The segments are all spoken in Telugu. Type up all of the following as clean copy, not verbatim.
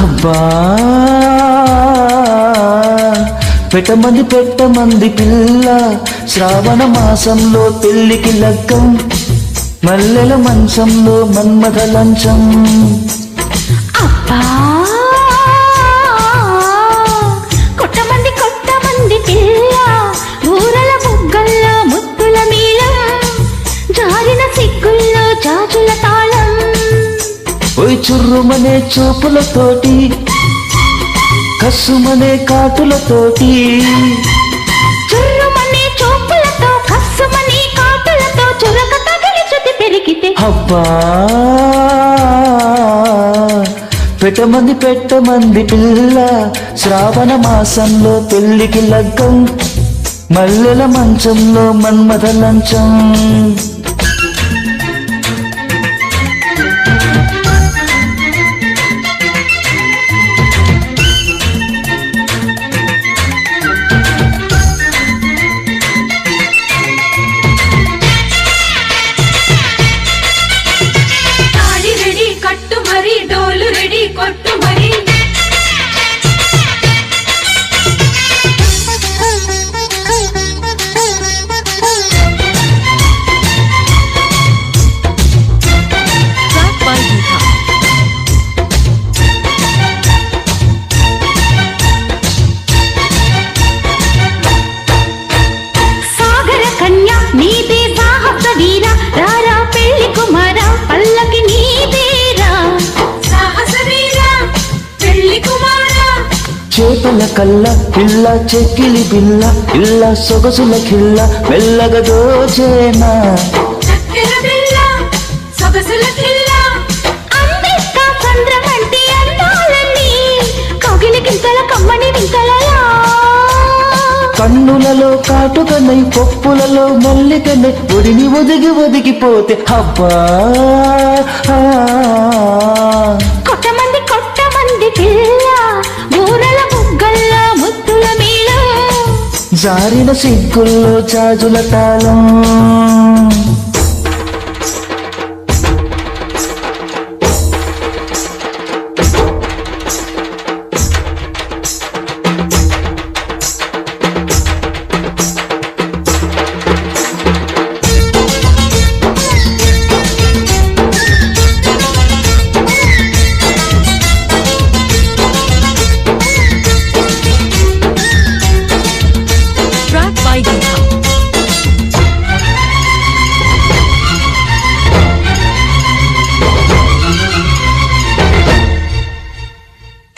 అబ్బా పెట్టమంది పిల్ల శ్రావణ మాసంలో పెళ్లికి లగ్గం మల్లెల మంచంలో మన్మథ లంచం. అబ్బా కొట్టమంది పిల్ల ఊరల బుగ్గల్లో ముత్తుల మీలం జారిన సిగ్గుల్లో జాజుల తాళం. ఓయ్ చుర్రుమనే చూపులతోటి కస్సుమనే కాటులతోటి చుర్రుమనే చూపులతో కస్సుమనే కాటులతో చురక తగిలి చుతి పెరిగితే అబ్బా పెట్టమంది పిల్ల శ్రావణ మాసంలో పెళ్లికి లగ్గం మల్లెల మంచంలో మన్మథ లంచం. చేపల కల్ల పిల్ల చెక్కిలి బిల్ల ఇల్ల సొగసుల కిల్ల మెల్లగా దోచేనా కన్నులలో కాటుకనై పప్పులలో మల్లికనై ఒడిని ఒదిగిపోతే అబ్బా కొట్టమంది పిల్ల ఊరల బుగ్గల్లో ముత్తుల మీలం జారిన సిగ్గుల్లో జాజుల తాళం.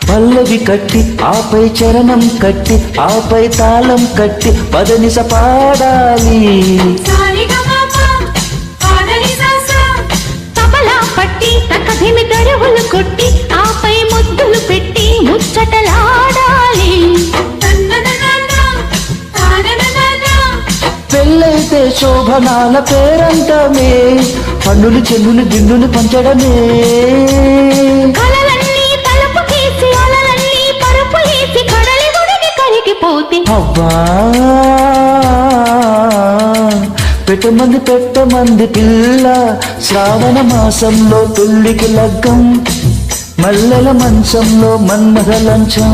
పల్లవి కట్టి ఆపై చరణం కట్టి ఆపై తాళం కట్టి పదనిస పాడాలి. తబలా పట్టి తకధిమి దరువులు కొట్టి ఆపై ముద్దులు పెట్టి ముచ్చటలాడాలి. పెళ్ళైతే శోభనాల పేరంటమే పండులు చెల్లులు దిండులు పంచడమే. అబ్బా పెట్టమంది పిల్ల శ్రావణ మాసంలో పెళ్లికి లగ్గం మల్లెల మంచంలో మన్మథ లంచం.